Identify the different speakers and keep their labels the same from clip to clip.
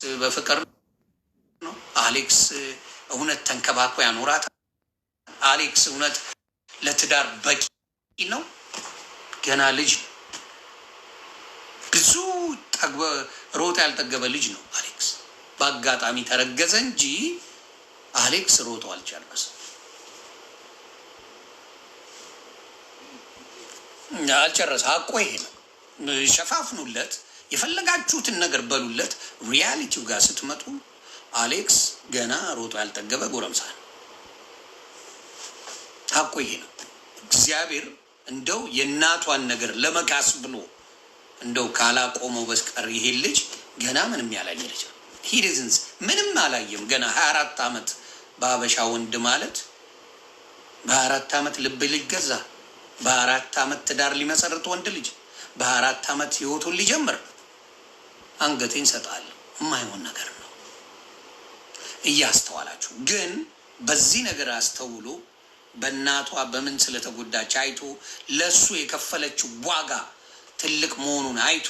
Speaker 1: በፍቅር ነው። አሌክስ እውነት ተንከባክቦ ያኖራታል። አሌክስ እውነት ለትዳር በቂ ነው። ገና ልጅ ብዙ ሮጦ ያልጠገበ ልጅ ነው አሌክስ። በአጋጣሚ ተረገዘ እንጂ አሌክስ ሮጦ አልጨረሰም። አልጨረሰ አቆ ይሄ ነው። ሸፋፍኑለት፣ የፈለጋችሁትን ነገር በሉለት። ሪያሊቲው ጋር ስትመጡ አሌክስ ገና ሮጦ ያልጠገበ ጎረምሳ ነው። አቆ ይሄ ነው። እግዚአብሔር እንደው የእናቷን ነገር ለመካስ ብሎ እንደው ካላቆመው በስቀር ይሄ ልጅ ገና ምንም ያላየ ልጅ ነው። ሂደዝንስ ምንም አላየም። ገና 24 ዓመት በአበሻ ወንድ ማለት በ24 ዓመት ልብ ሊገዛ በ24 ዓመት ትዳር ሊመሰርት ወንድ ልጅ በ24 ዓመት ህይወቱን ሊጀምር አንገቴን ሰጣለሁ። የማይሆን ነገር ነው። እያስተዋላችሁ ግን በዚህ ነገር አስተውሎ በእናቷ በምን ስለተጎዳች አይቶ ለሱ የከፈለችው ዋጋ ትልቅ መሆኑን አይቶ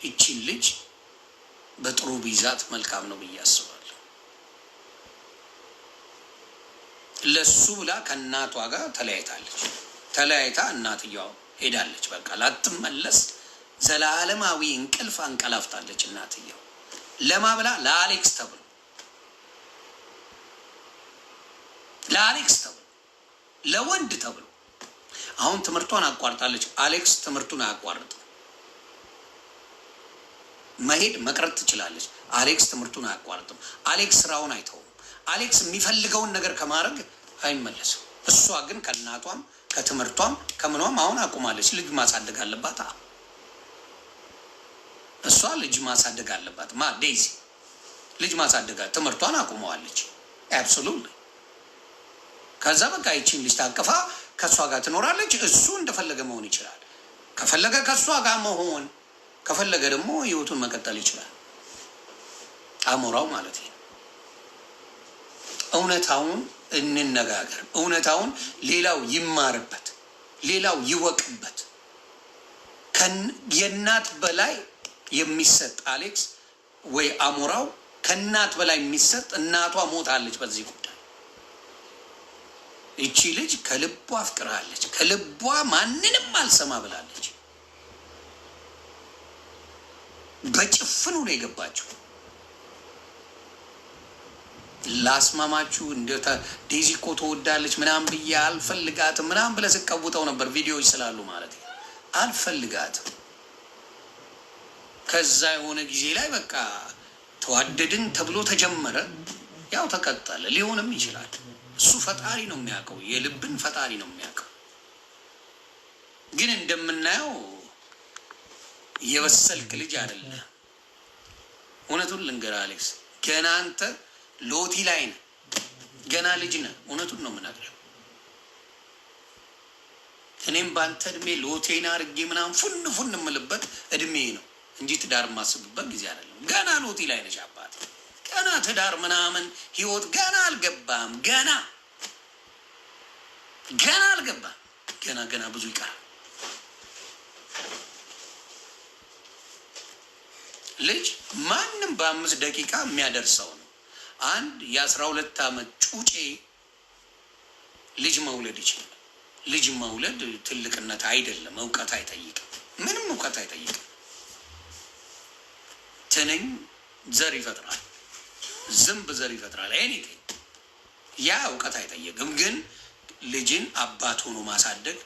Speaker 1: ይቺን ልጅ በጥሩ ቢዛት መልካም ነው ብዬ አስባለሁ። ለሱ ብላ ከእናቷ ጋር ተለያይታለች። ተለያይታ እናትየው ሄዳለች። በቃ ላትመለስ ዘላለማዊ እንቅልፍ አንቀላፍታለች እናትየው። ለማ ብላ? ለአሌክስ ተብሎ፣ ለአሌክስ ተብሎ፣ ለወንድ ተብሎ። አሁን ትምህርቷን አቋርጣለች። አሌክስ ትምህርቱን አያቋርጥም። መሄድ መቅረት ትችላለች። አሌክስ ትምህርቱን አያቋርጥም። አሌክስ ስራውን አይተውም። አሌክስ የሚፈልገውን ነገር ከማድረግ አይመለስም። እሷ ግን ከእናቷም ከትምህርቷም ከምኗም አሁን አቁማለች። ልጅ ማሳደግ አለባት። እሷ ልጅ ማሳደግ አለባት። ዴይዚ ልጅ ማሳደግ ትምህርቷን አቁመዋለች። አብሶሉት። ከዛ በቃ ይቺን ልጅ ታቅፋ ከእሷ ጋር ትኖራለች። እሱ እንደፈለገ መሆን ይችላል። ከፈለገ ከእሷ ጋር መሆን ከፈለገ ደግሞ ህይወቱን መቀጠል ይችላል። አሞራው ማለት ነው። እውነታውን እንነጋገር። እውነታውን ሌላው ይማርበት፣ ሌላው ይወቅበት። የእናት በላይ የሚሰጥ አሌክስ ወይ አሞራው ከእናት በላይ የሚሰጥ እናቷ ሞታለች። በዚህ ጉዳይ እቺ ልጅ ከልቧ አፍቅራለች። ከልቧ ማንንም አልሰማ ብላለች። በጭፍኑ ነው የገባችው። ላስማማችሁ እንደ ዴዚ እኮ ተወዳለች ምናምን ብዬ አልፈልጋትም ምናምን ብለህ ስቀውጠው ነበር። ቪዲዮዎች ስላሉ ማለት ነው። አልፈልጋትም። ከዛ የሆነ ጊዜ ላይ በቃ ተዋደድን ተብሎ ተጀመረ። ያው ተቀጠለ። ሊሆንም ይችላል። እሱ ፈጣሪ ነው የሚያውቀው። የልብን ፈጣሪ ነው የሚያውቀው። ግን እንደምናየው የበሰልክ ልጅ አይደለ። እውነቱን ልንገርህ አሌክስ፣ ገና አንተ ሎቲ ላይ ነህ። ገና ልጅ ነህ። እውነቱን ነው የምነግርህ። እኔም በአንተ እድሜ ሎቴና አድርጌ ምናምን ፉን የምልበት እድሜ ነው እንጂ ትዳር የማስብበት ጊዜ አይደለም። ገና ሎቲ ላይ ነሽ አባት። ገና ትዳር ምናምን ህይወት ገና አልገባም። ገና አልገባም። ገና ብዙ ይቀራል። ልጅ ማንም በ5 ደቂቃ የሚያደርሰው ነው። አንድ የ12 ዓመት ጩጬ ልጅ መውለድ ይችላል። ልጅ መውለድ ትልቅነት አይደለም። እውቀት አይጠይቅም። ምንም እውቀት አይጠይቅም። ትንኝ ዘር ይፈጥራል። ዝንብ ዘር ይፈጥራል። ኤኒቲንግ ያ እውቀት አይጠይቅም። ግን ልጅን አባት ሆኖ ማሳደግ፣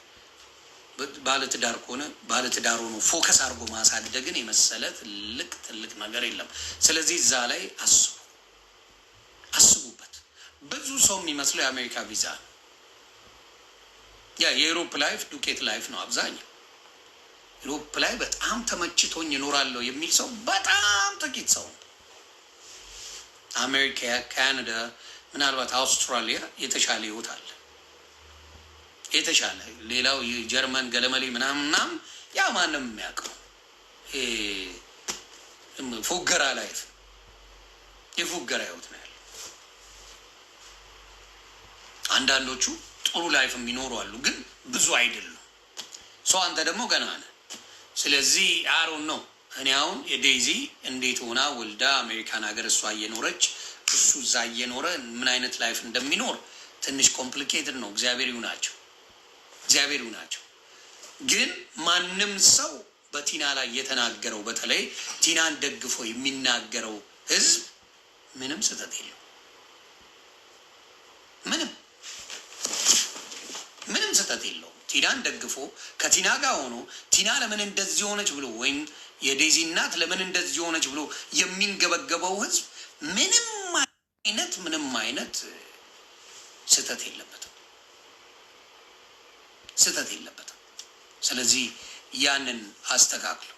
Speaker 1: ባለትዳር ከሆነ ባለትዳር ሆኖ ፎከስ አድርጎ ማሳደግን የመሰለ ትልቅ ነገር የለም። ስለዚህ እዛ ላይ አስቡበት። ብዙ ሰው የሚመስለው የአሜሪካ ቪዛ ነው። ያ የዩሮፕ ላይፍ ዱቄት ላይፍ ነው። አብዛኛው ዩሮፕ ላይ በጣም ተመችቶኝ እኖራለሁ የሚል ሰው በጣም ጥቂት ሰው ነው። አሜሪካ፣ ካናዳ፣ ምናልባት አውስትራሊያ የተሻለ ህይወት አለ። የተሻለ ሌላው ጀርመን ገለመሌ ምናምን ያ ማንም የሚያውቀው ፉገራ ላይፍ የፉገራ ህይወት ነው ያለው። አንዳንዶቹ ጥሩ ላይፍ የሚኖሩ አሉ፣ ግን ብዙ አይደሉም። ሰው አንተ ደግሞ ገና ነህ። ስለዚህ አሮን ነው እኔ አሁን የዴዚ እንዴት ሆና ወልዳ አሜሪካን ሀገር እሷ እየኖረች እሱ እዛ እየኖረ ምን አይነት ላይፍ እንደሚኖር ትንሽ ኮምፕሊኬትድ ነው። እግዚአብሔር ይሁናቸው። ግን ማንም ሰው በቲና ላይ የተናገረው በተለይ ቲናን ደግፎ የሚናገረው ህዝብ ምንም ስህተት የለው። ምንም ስህተት የለው። ቲናን ደግፎ ከቲና ጋር ሆኖ ቲና ለምን እንደዚህ ሆነች ብሎ ወይም የዴዚ እናት ለምን እንደዚህ ሆነች ብሎ የሚንገበገበው ህዝብ ምንም አይነት ስህተት የለበትም። ስለዚህ ያንን አስተካክሉ።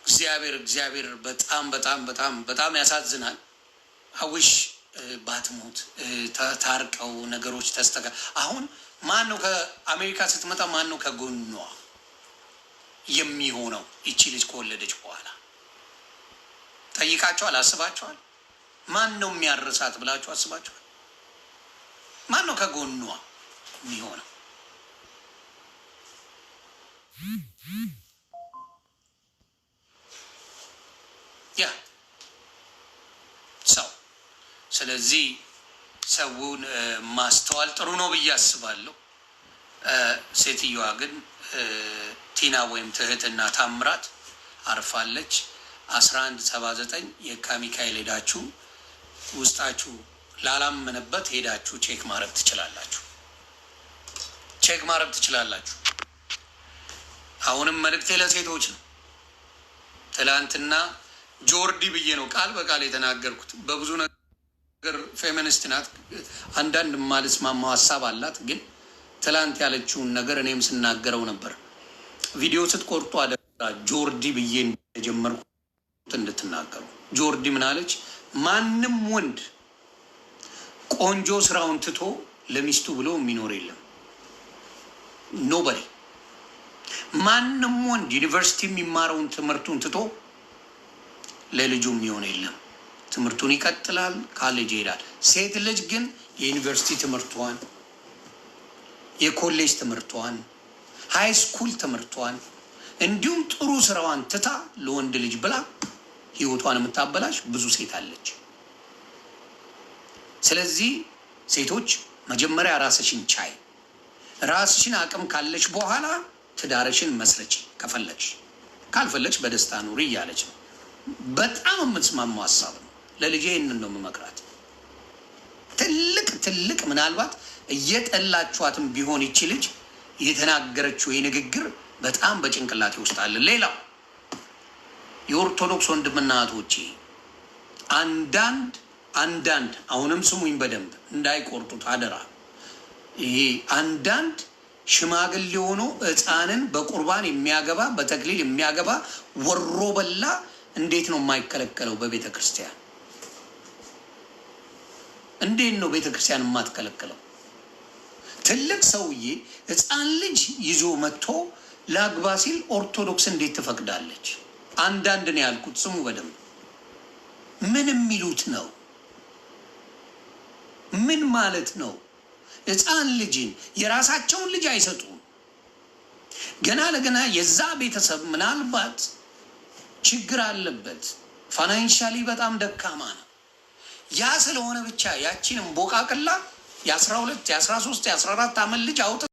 Speaker 1: እግዚአብሔር በጣም ያሳዝናል። አውሽ ባትሞት ታርቀው ነገሮች አሁን ማን ነው ከአሜሪካ ስትመጣ ማን ነው ከጎኗ የሚሆነው? ይቺ ልጅ ከወለደች በኋላ ጠይቃቸዋል? አስባቸዋል? ማን ነው የሚያርሳት ብላችሁ አስባቸዋል? ማን ነው ከጎኗ የሚሆነው? ያ ሰው። ስለዚህ ሰውን ማስተዋል ጥሩ ነው ብዬ አስባለሁ። ሴትዮዋ ግን ቲና ወይም ትህትና ታምራት አርፋለች። 1179 የካ ሚካኤል ሄዳችሁ ውስጣችሁ ላላመነበት ሄዳችሁ ቼክ ማድረግ ትችላላችሁ። አሁንም መልእክቴ ለሴቶች ነው። ትላንትና ጆርዲ ብዬ ነው ቃል በቃል የተናገርኩት። በብዙ ነገር ፌሚኒስት ናት፣ አንዳንድ ማልስማማው ሀሳብ አላት። ግን ትላንት ያለችውን ነገር እኔም ስናገረው ነበር። ቪዲዮ ስትቆርጡ አደራ ጆርዲ ብዬ እንደጀመርኩት እንድትናገሩ። ጆርዲ ምን አለች? ማንም ወንድ ቆንጆ ስራውን ትቶ ለሚስቱ ብሎ የሚኖር የለም። ኖበሪ። ማንም ወንድ ዩኒቨርሲቲ የሚማረውን ትምህርቱን ትቶ ለልጁ የሚሆን የለም። ትምህርቱን ይቀጥላል፣ ካሌጅ ይሄዳል። ሴት ልጅ ግን የዩኒቨርሲቲ ትምህርቷን፣ የኮሌጅ ትምህርቷን፣ ሃይ ስኩል ትምህርቷን እንዲሁም ጥሩ ስራዋን ትታ ለወንድ ልጅ ብላ ህይወቷን የምታበላሽ ብዙ ሴት አለች። ስለዚህ ሴቶች መጀመሪያ ራስሽን ቻይ፣ ራስሽን አቅም ካለች በኋላ ትዳርሽን መስረች። ከፈለግሽ፣ ካልፈለግሽ በደስታ ኑሪ እያለች ነው። በጣም የምትስማማው ሀሳብ ነው። ለልጄ ይህንን ነው የምመክራት። ትልቅ ምናልባት እየጠላችኋትም ቢሆን ይቺ ልጅ የተናገረችው የንግግር በጣም በጭንቅላቴ ውስጥ አለ። ሌላው የኦርቶዶክስ ወንድምና እህቶቼ አንዳንድ አሁንም ስሙኝ በደንብ እንዳይቆርጡት አደራ። ይሄ አንዳንድ ሽማግሌ ሆኖ ሕፃንን በቁርባን የሚያገባ በተክሊል የሚያገባ ወሮ በላ እንዴት ነው የማይከለከለው? በቤተ ክርስቲያን እንዴት ነው ቤተ ክርስቲያን የማትከለከለው? ትልቅ ሰውዬ ሕፃን ልጅ ይዞ መጥቶ ለአግባ ሲል ኦርቶዶክስ እንዴት ትፈቅዳለች? አንዳንድ ነው ያልኩት፣ ስሙ በደንብ። ምን የሚሉት ነው? ምን ማለት ነው? ሕፃን ልጅን የራሳቸውን ልጅ አይሰጡም። ገና ለገና የዛ ቤተሰብ ምናልባት ችግር አለበት፣ ፋይናንሻሊ በጣም ደካማ ነው። ያ ስለሆነ ብቻ ያቺንም ቦቃቅላ የ12 የ13 የ14 ዓመት ልጅ አውጥ